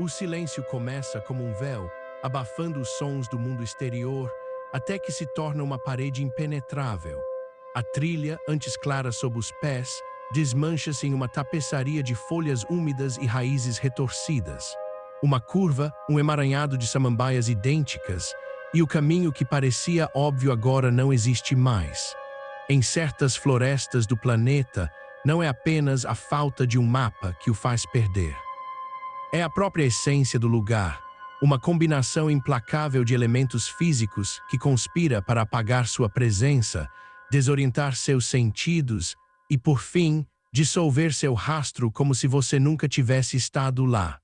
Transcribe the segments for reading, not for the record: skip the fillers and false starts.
O silêncio começa como um véu, abafando os sons do mundo exterior, até que se torna uma parede impenetrável. A trilha, antes clara sob os pés, desmancha-se em uma tapeçaria de folhas úmidas e raízes retorcidas. Uma curva, um emaranhado de samambaias idênticas, e o caminho que parecia óbvio agora não existe mais. Em certas florestas do planeta, não é apenas a falta de um mapa que o faz perder. É a própria essência do lugar, uma combinação implacável de elementos físicos que conspira para apagar sua presença, desorientar seus sentidos e, por fim, dissolver seu rastro como se você nunca tivesse estado lá.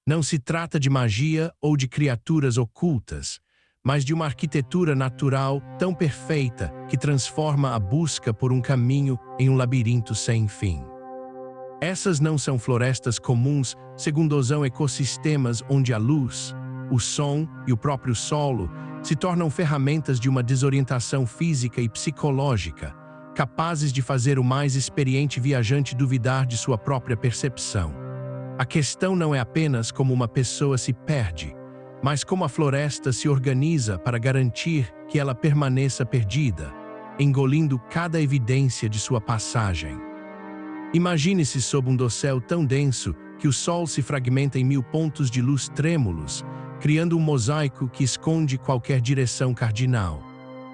Não se trata de magia ou de criaturas ocultas, mas de uma arquitetura natural tão perfeita que transforma a busca por um caminho em um labirinto sem fim. Essas não são florestas comuns, segundo são ecossistemas onde a luz, o som e o próprio solo se tornam ferramentas de uma desorientação física e psicológica, capazes de fazer o mais experiente viajante duvidar de sua própria percepção. A questão não é apenas como uma pessoa se perde, mas como a floresta se organiza para garantir que ela permaneça perdida, engolindo cada evidência de sua passagem. Imagine-se sob um dossel tão denso que o sol se fragmenta em 1000 pontos de luz trêmulos, criando um mosaico que esconde qualquer direção cardinal.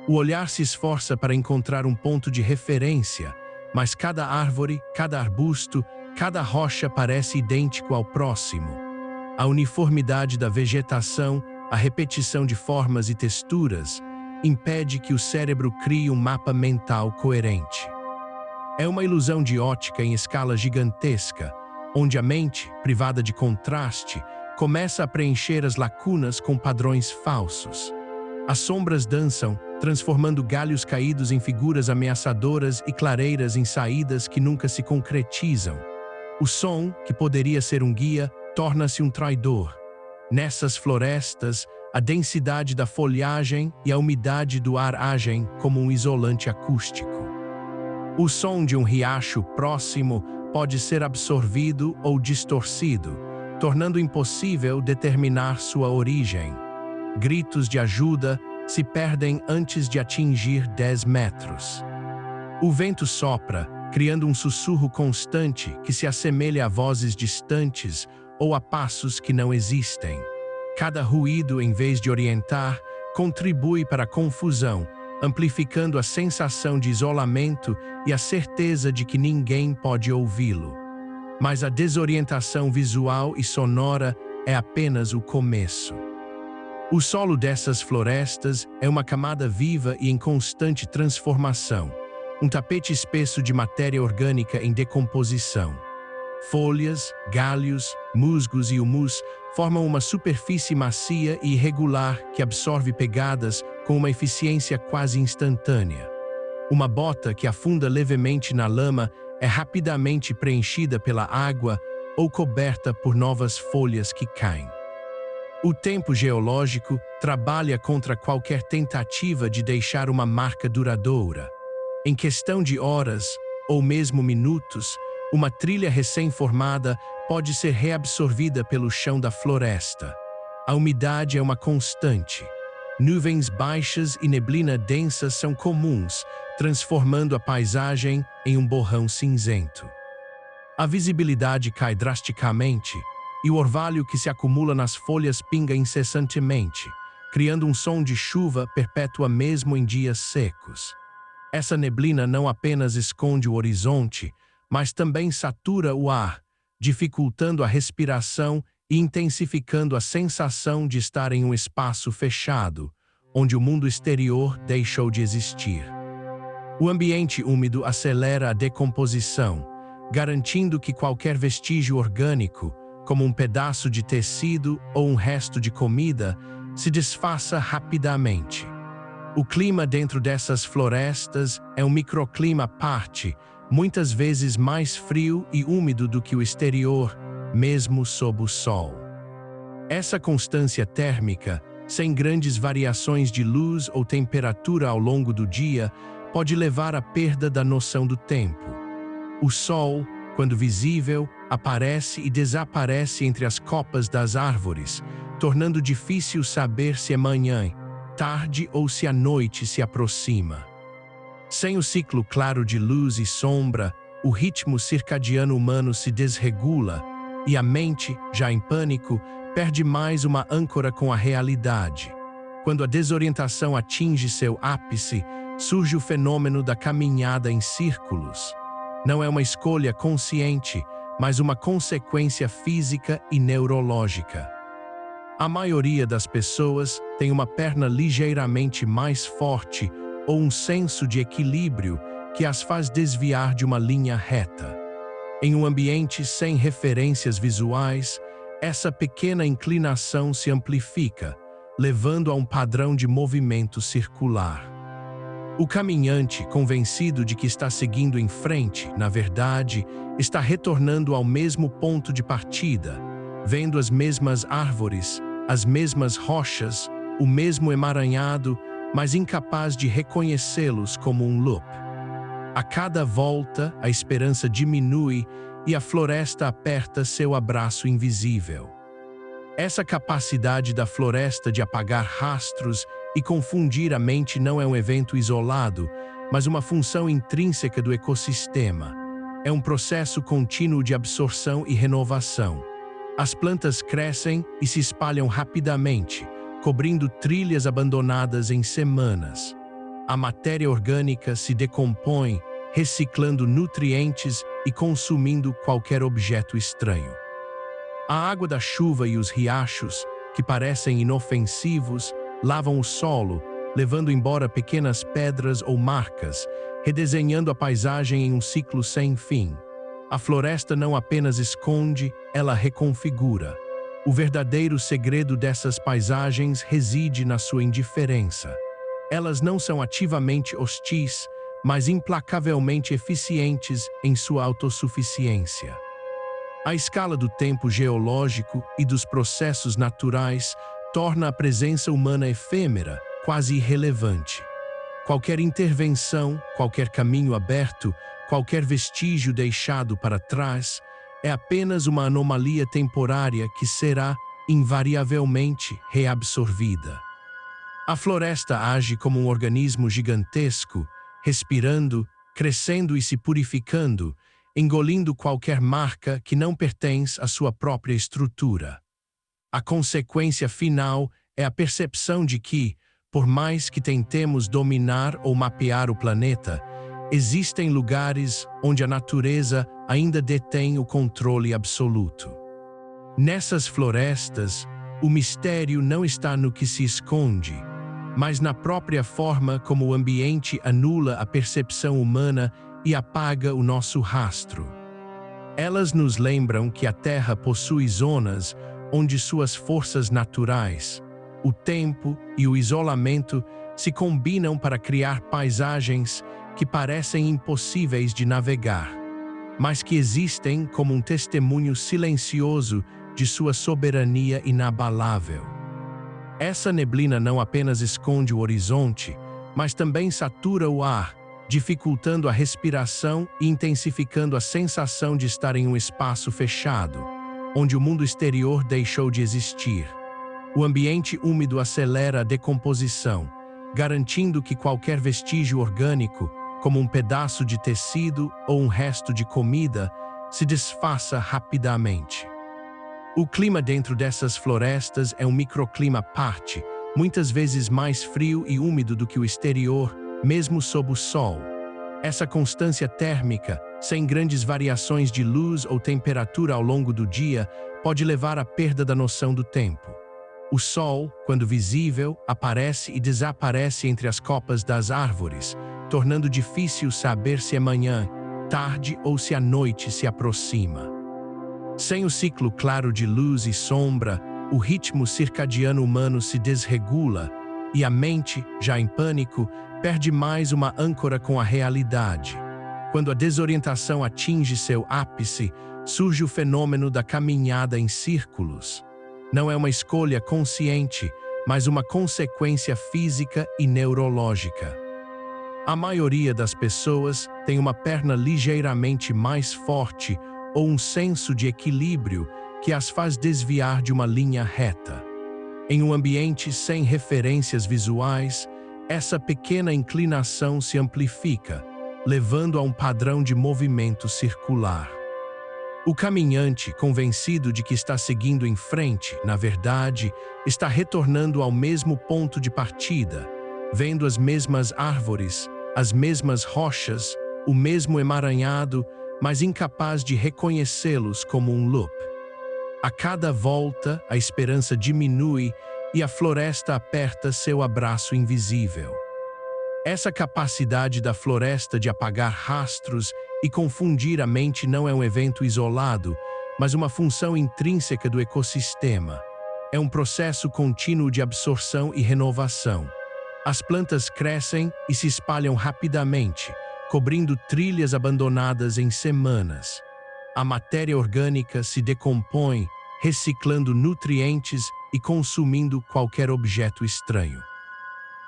O olhar se esforça para encontrar um ponto de referência, mas cada árvore, cada arbusto, cada rocha parece idêntico ao próximo. A uniformidade da vegetação, a repetição de formas e texturas, impede que o cérebro crie um mapa mental coerente. É uma ilusão de ótica em escala gigantesca, onde a mente, privada de contraste, começa a preencher as lacunas com padrões falsos. As sombras dançam, transformando galhos caídos em figuras ameaçadoras e clareiras em saídas que nunca se concretizam. O som, que poderia ser um guia, torna-se um traidor. Nessas florestas, a densidade da folhagem e a umidade do ar agem como um isolante acústico. O som de um riacho próximo pode ser absorvido ou distorcido, tornando impossível determinar sua origem. Gritos de ajuda se perdem antes de atingir 10 metros. O vento sopra, criando um sussurro constante que se assemelha a vozes distantes ou a passos que não existem. Cada ruído, em vez de orientar, contribui para a confusão, amplificando a sensação de isolamento e a certeza de que ninguém pode ouvi-lo. Mas a desorientação visual e sonora é apenas o começo. O solo dessas florestas é uma camada viva e em constante transformação, um tapete espesso de matéria orgânica em decomposição. Folhas, galhos, musgos e humus formam uma superfície macia e irregular que absorve pegadas com uma eficiência quase instantânea. Uma bota que afunda levemente na lama é rapidamente preenchida pela água ou coberta por novas folhas que caem. O tempo geológico trabalha contra qualquer tentativa de deixar uma marca duradoura. Em questão de horas, ou mesmo minutos, uma trilha recém-formada pode ser reabsorvida pelo chão da floresta. A umidade é uma constante. Nuvens baixas e neblina densa são comuns, transformando a paisagem em um borrão cinzento. A visibilidade cai drasticamente, e o orvalho que se acumula nas folhas pinga incessantemente, criando um som de chuva perpétua mesmo em dias secos. Essa neblina não apenas esconde o horizonte, mas também satura o ar, dificultando a respiração e intensificando a sensação de estar em um espaço fechado, onde o mundo exterior deixou de existir. O ambiente úmido acelera a decomposição, garantindo que qualquer vestígio orgânico, como um pedaço de tecido ou um resto de comida, se desfaça rapidamente. O clima dentro dessas florestas é um microclima à parte, muitas vezes mais frio e úmido do que o exterior, mesmo sob o sol. Essa constância térmica, sem grandes variações de luz ou temperatura ao longo do dia, pode levar à perda da noção do tempo. O sol, quando visível, aparece e desaparece entre as copas das árvores, tornando difícil saber se é manhã, tarde ou se a noite se aproxima. Sem o ciclo claro de luz e sombra, o ritmo circadiano humano se desregula e a mente, já em pânico, perde mais uma âncora com a realidade. Quando a desorientação atinge seu ápice, surge o fenômeno da caminhada em círculos. Não é uma escolha consciente, mas uma consequência física e neurológica. A maioria das pessoas tem uma perna ligeiramente mais forte ou um senso de equilíbrio que as faz desviar de uma linha reta. Em um ambiente sem referências visuais, essa pequena inclinação se amplifica, levando a um padrão de movimento circular. O caminhante, convencido de que está seguindo em frente, na verdade, está retornando ao mesmo ponto de partida, vendo as mesmas árvores, as mesmas rochas, o mesmo emaranhado, mas incapaz de reconhecê-los como um loop. A cada volta, a esperança diminui e a floresta aperta seu abraço invisível. Essa capacidade da floresta de apagar rastros e confundir a mente não é um evento isolado, mas uma função intrínseca do ecossistema. É um processo contínuo de absorção e renovação. As plantas crescem e se espalham rapidamente, cobrindo trilhas abandonadas em semanas. A matéria orgânica se decompõe, reciclando nutrientes e consumindo qualquer objeto estranho. A água da chuva e os riachos, que parecem inofensivos, lavam o solo, levando embora pequenas pedras ou marcas, redesenhando a paisagem em um ciclo sem fim. A floresta não apenas esconde, ela reconfigura. O verdadeiro segredo dessas paisagens reside na sua indiferença. Elas não são ativamente hostis, mas implacavelmente eficientes em sua autossuficiência. A escala do tempo geológico e dos processos naturais torna a presença humana efêmera, quase irrelevante. Qualquer intervenção, qualquer caminho aberto, qualquer vestígio deixado para trás, é apenas uma anomalia temporária que será, invariavelmente, reabsorvida. A floresta age como um organismo gigantesco, respirando, crescendo e se purificando, engolindo qualquer marca que não pertence à sua própria estrutura. A consequência final é a percepção de que, por mais que tentemos dominar ou mapear o planeta, existem lugares onde a natureza ainda detém o controle absoluto. Nessas florestas, o mistério não está no que se esconde, mas na própria forma como o ambiente anula a percepção humana e apaga o nosso rastro. Elas nos lembram que a Terra possui zonas onde suas forças naturais, o tempo e o isolamento se combinam para criar paisagens que parecem impossíveis de navegar, mas que existem como um testemunho silencioso de sua soberania inabalável. Essa neblina não apenas esconde o horizonte, mas também satura o ar, dificultando a respiração e intensificando a sensação de estar em um espaço fechado, onde o mundo exterior deixou de existir. O ambiente úmido acelera a decomposição, garantindo que qualquer vestígio orgânico, como um pedaço de tecido ou um resto de comida, se desfaça rapidamente. O clima dentro dessas florestas é um microclima à parte, muitas vezes mais frio e úmido do que o exterior, mesmo sob o sol. Essa constância térmica, sem grandes variações de luz ou temperatura ao longo do dia, pode levar à perda da noção do tempo. O sol, quando visível, aparece e desaparece entre as copas das árvores, tornando difícil saber se é manhã, tarde ou se a noite se aproxima. Sem o ciclo claro de luz e sombra, o ritmo circadiano humano se desregula e a mente, já em pânico, perde mais uma âncora com a realidade. Quando a desorientação atinge seu ápice, surge o fenômeno da caminhada em círculos. Não é uma escolha consciente, mas uma consequência física e neurológica. A maioria das pessoas tem uma perna ligeiramente mais forte ou um senso de equilíbrio que as faz desviar de uma linha reta. Em um ambiente sem referências visuais, essa pequena inclinação se amplifica, levando a um padrão de movimento circular. O caminhante, convencido de que está seguindo em frente, na verdade, está retornando ao mesmo ponto de partida, vendo as mesmas árvores, as mesmas rochas, o mesmo emaranhado, mas incapaz de reconhecê-los como um loop. A cada volta, a esperança diminui e a floresta aperta seu abraço invisível. Essa capacidade da floresta de apagar rastros e confundir a mente não é um evento isolado, mas uma função intrínseca do ecossistema. É um processo contínuo de absorção e renovação. As plantas crescem e se espalham rapidamente, cobrindo trilhas abandonadas em semanas. A matéria orgânica se decompõe, reciclando nutrientes e consumindo qualquer objeto estranho.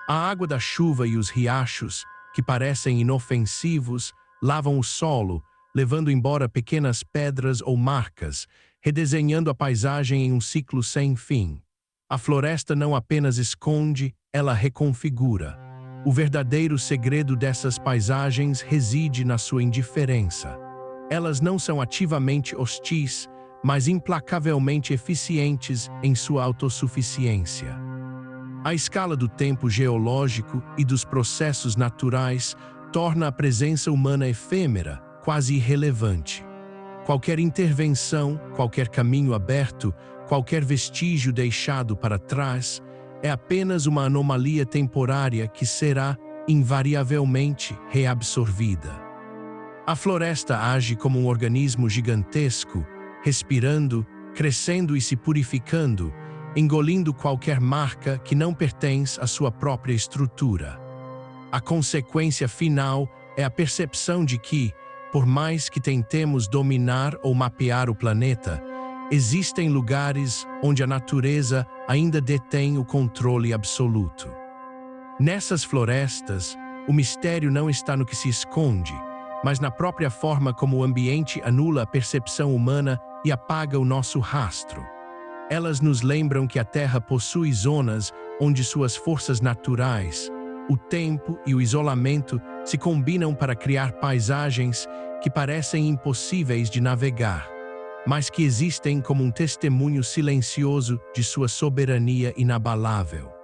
A água da chuva e os riachos, que parecem inofensivos, lavam o solo, levando embora pequenas pedras ou marcas, redesenhando a paisagem em um ciclo sem fim. A floresta não apenas esconde, ela reconfigura. O verdadeiro segredo dessas paisagens reside na sua indiferença. Elas não são ativamente hostis, mas implacavelmente eficientes em sua autossuficiência. A escala do tempo geológico e dos processos naturais torna a presença humana efêmera, quase irrelevante. Qualquer intervenção, qualquer caminho aberto, qualquer vestígio deixado para trás, é apenas uma anomalia temporária que será, invariavelmente, reabsorvida. A floresta age como um organismo gigantesco, respirando, crescendo e se purificando, engolindo qualquer marca que não pertence à sua própria estrutura. A consequência final é a percepção de que, por mais que tentemos dominar ou mapear o planeta, existem lugares onde a natureza ainda detém o controle absoluto. Nessas florestas, o mistério não está no que se esconde, mas na própria forma como o ambiente anula a percepção humana e apaga o nosso rastro. Elas nos lembram que a Terra possui zonas onde suas forças naturais, o tempo e o isolamento se combinam para criar paisagens que parecem impossíveis de navegar, mas que existem como um testemunho silencioso de sua soberania inabalável.